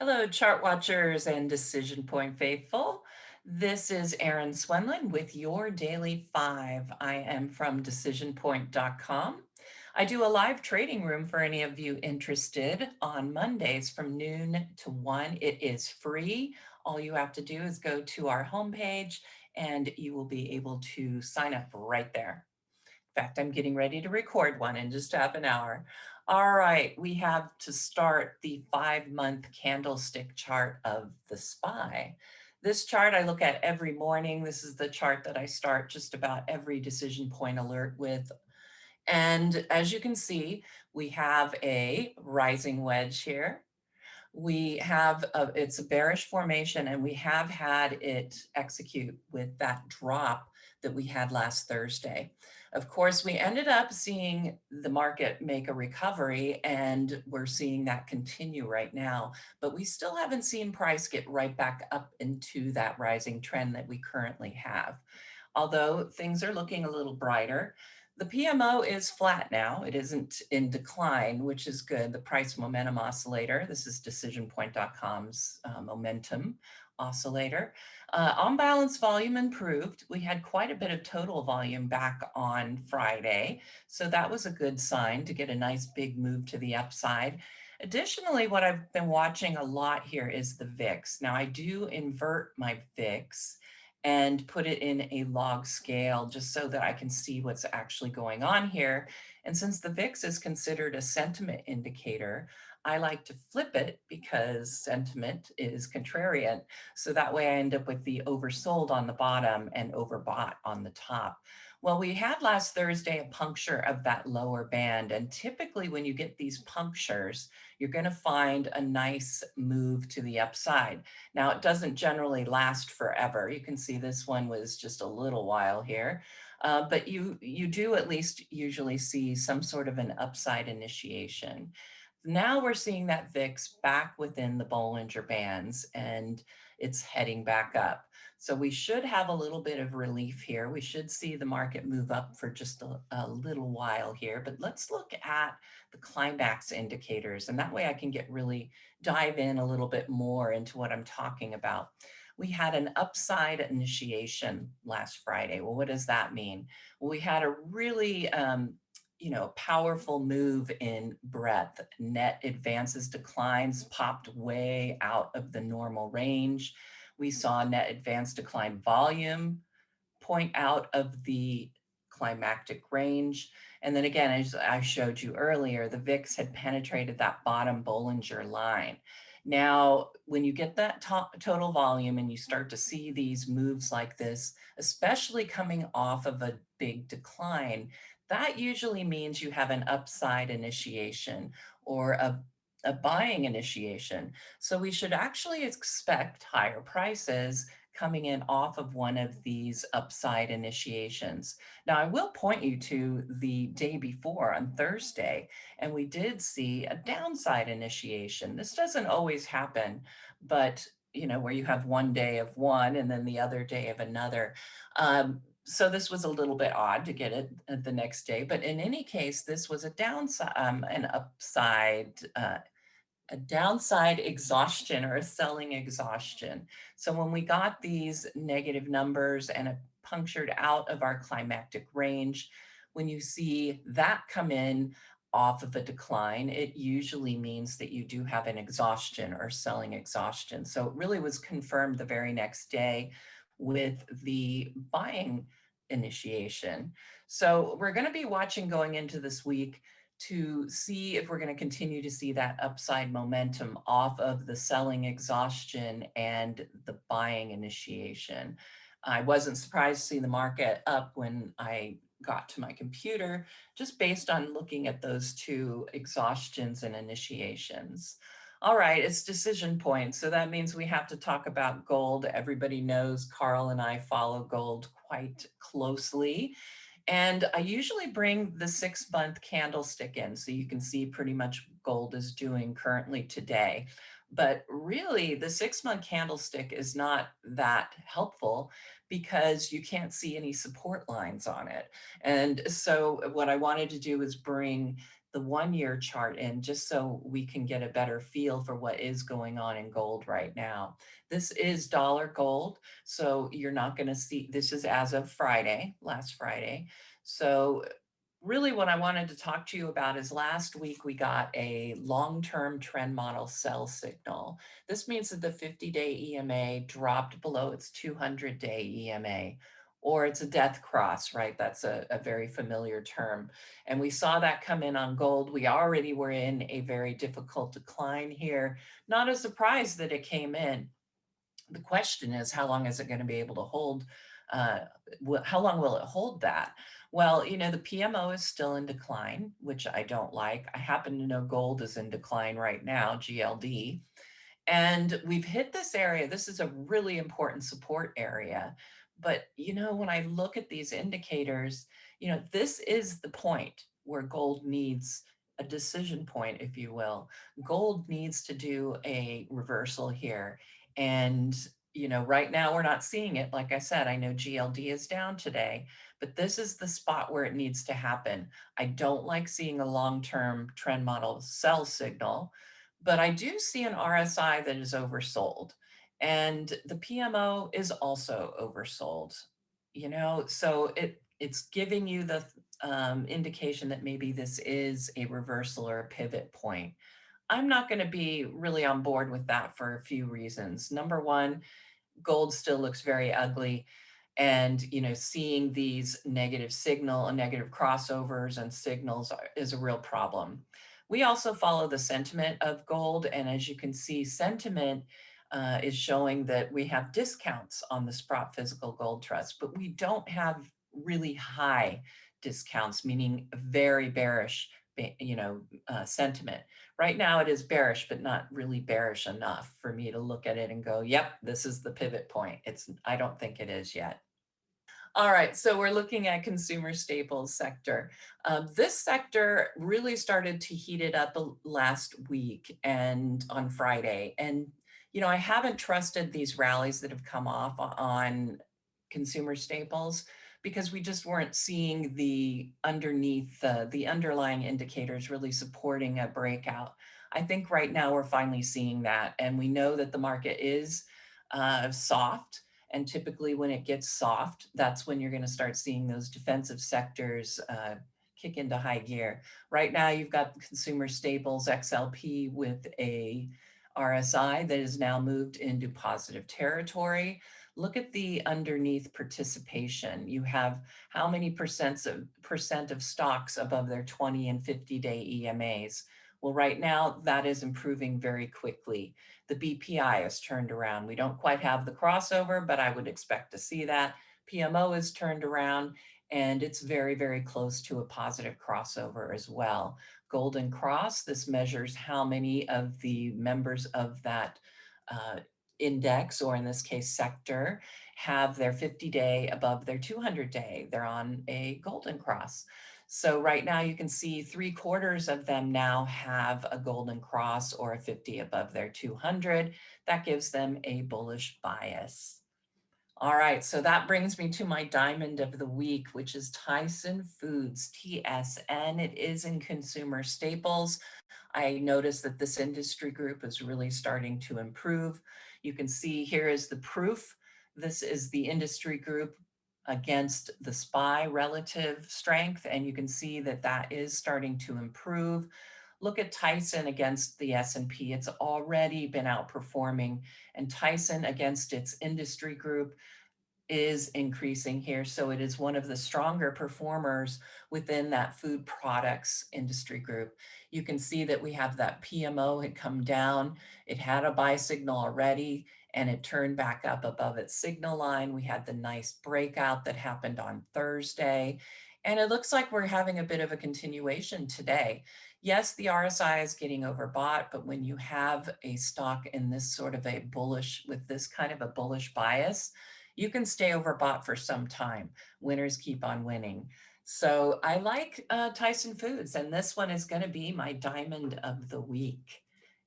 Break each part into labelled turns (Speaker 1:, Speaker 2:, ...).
Speaker 1: Hello, chart watchers and decision point faithful. This is Erin Swenlin with your Daily 5. I am from decisionpoint.com. I do a live trading room for any of you interested on Mondays from noon to 1. It is free. All you have to do is go to our homepage and you will be able to sign up right there. In fact, I'm getting ready to record one in just half an hour. All right, we have to start the 5-month candlestick chart of the SPY. This chart I look at every morning. This is the chart that I start just about every decision point alert with. And as you can see, we have a rising wedge here. We have, it's a bearish formation, and we have had it execute with that drop that we had last Thursday. Of course, we ended up seeing the market make a recovery, and we're seeing that continue right now, but we still haven't seen price get right back up into that rising trend that we currently have. Although things are looking a little brighter, the PMO is flat now. It isn't in decline, which is good. The price momentum oscillator, this is decisionpoint.com's momentum oscillator. On balance volume improved. We had quite a bit of total volume back on Friday. So that was a good sign to get a nice big move to the upside. Additionally, what I've been watching a lot here is the VIX. Now I do invert my VIX and put it in a log scale just so that I can see what's actually going on here. And since the VIX is considered a sentiment indicator, I like to flip it because sentiment is contrarian. So that way I end up with the oversold on the bottom and overbought on the top. Well, we had last Thursday a puncture of that lower band. And typically when you get these punctures, you're going to find a nice move to the upside. Now, it doesn't generally last forever. You can see this one was just a little while here, but you do at least usually see some sort of an upside initiation. Now we're seeing that VIX back within the Bollinger Bands, and it's heading back up. So we should have a little bit of relief here. We should see the market move up for just a little while here, but let's look at the Climax indicators, and that way I can get really dive in a little bit more into what I'm talking about. We had an upside initiation last Friday. Well, what does that mean? Well, we had a really powerful move in breadth. Net advances declines popped way out of the normal range. We saw net advance decline volume point out of the climactic range. And then again, as I showed you earlier, the VIX had penetrated that bottom Bollinger line. Now, when you get that total volume and you start to see these moves like this, especially coming off of a big decline, that usually means you have an upside initiation or a buying initiation. So we should actually expect higher prices coming in off of one of these upside initiations. Now, I will point you to the day before on Thursday, and we did see a downside initiation. This doesn't always happen, but where you have one day of one and then the other day of another. So this was a little bit odd to get it the next day, but in any case, this was a downside, a downside exhaustion or a selling exhaustion. So when we got these negative numbers and it punctured out of our climactic range, when you see that come in off of a decline, it usually means that you do have an exhaustion or selling exhaustion. So it really was confirmed the very next day with the buying initiation. So we're going to be watching going into this week to see if we're going to continue to see that upside momentum off of the selling exhaustion and the buying initiation. I wasn't surprised to see the market up when I got to my computer, just based on looking at those two exhaustions and initiations. All right, it's decision points. So that means we have to talk about gold. Everybody knows Carl and I follow gold quite closely. And I usually bring the 6-month candlestick in so you can see pretty much gold is doing currently today. But really, the 6-month candlestick is not that helpful because you can't see any support lines on it. And so, what I wanted to do is bring the 1-year chart in just so we can get a better feel for what is going on in gold right now. This is dollar gold. So, you're not going to see this is as of Friday, last Friday. So, really what I wanted to talk to you about is last week we got a long-term trend model sell signal. This means that the 50-day EMA dropped below its 200-day EMA, or it's a death cross, right? That's a very familiar term. And we saw that come in on gold. We already were in a very difficult decline here. Not a surprise that it came in. The question is, how long is it going to be able to hold? Uh, how long will it hold that? Well, the PMO is still in decline, which I don't like. I happen to know gold is in decline right now, GLD. And we've hit this area. This is a really important support area. But, when I look at these indicators, this is the point where gold needs a decision point, if you will. Gold needs to do a reversal here. And, right now we're not seeing it. Like I said, I know GLD is down today, but this is the spot where it needs to happen. I don't like seeing a long-term trend model sell signal, but I do see an RSI that is oversold, and the PMO is also oversold. So it's giving you the indication that maybe this is a reversal or a pivot point. I'm not going to be really on board with that for a few reasons. Number one, gold still looks very ugly, and seeing these negative crossovers and signals is a real problem. We also follow the sentiment of gold, and as you can see, sentiment is showing that we have discounts on the Sprott Physical Gold Trust, but we don't have really high discounts, meaning very bearish sentiment. Right now it is bearish, but not really bearish enough for me to look at it and go, yep, this is the pivot point. I don't think it is yet. All right, so we're looking at consumer staples sector. This sector really started to heat it up last week and on Friday. And, I haven't trusted these rallies that have come off on consumer staples because we just weren't seeing the underlying indicators really supporting a breakout. I think right now we're finally seeing that, and we know that the market is soft, and typically when it gets soft, that's when you're going to start seeing those defensive sectors kick into high gear. Right now, you've got consumer staples XLP with a RSI that is now moved into positive territory. Look at the underneath participation. You have how many percent of stocks above their 20 and 50-day EMAs. Well, right now that is improving very quickly. The BPI has turned around. We don't quite have the crossover, but I would expect to see that. PMO is turned around, and it's very, very close to a positive crossover as well. Golden Cross, this measures how many of the members of that index, or in this case sector, have their 50-day above their 200-day. They're on a golden cross. So right now you can see 3/4 of them now have a golden cross or a 50 above their 200. That gives them a bullish bias. All right, so that brings me to my diamond of the week, which is Tyson Foods, TSN. It is in consumer staples. I noticed that this industry group is really starting to improve. You can see here is the proof. This is the industry group against the SPY relative strength, and you can see that that is starting to improve. Look at Tyson against the S&P. It's already been outperforming, and Tyson against its industry group is increasing here. So it is one of the stronger performers within that food products industry group. You can see that we have that PMO had come down. It had a buy signal already, and it turned back up above its signal line. We had the nice breakout that happened on Thursday. And it looks like we're having a bit of a continuation today. Yes, the RSI is getting overbought, but when you have a stock in this sort of a bullish, with this kind of a bullish bias, you can stay overbought for some time. Winners keep on winning. So I like Tyson Foods, and this one is going to be my diamond of the week.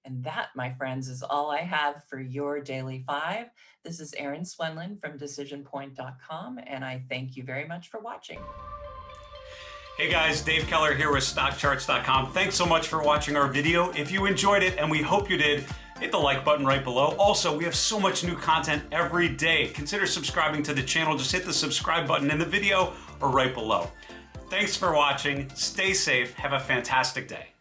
Speaker 1: And that, my friends, is all I have for your Daily 5. This is Erin Swenlin from DecisionPoint.com, and I thank you very much for watching.
Speaker 2: Hey guys, Dave Keller here with StockCharts.com. Thanks so much for watching our video. If you enjoyed it, and we hope you did, hit the like button right below. Also, we have so much new content every day. Consider subscribing to the channel. Just hit the subscribe button in the video or right below. Thanks for watching. Stay safe. Have a fantastic day.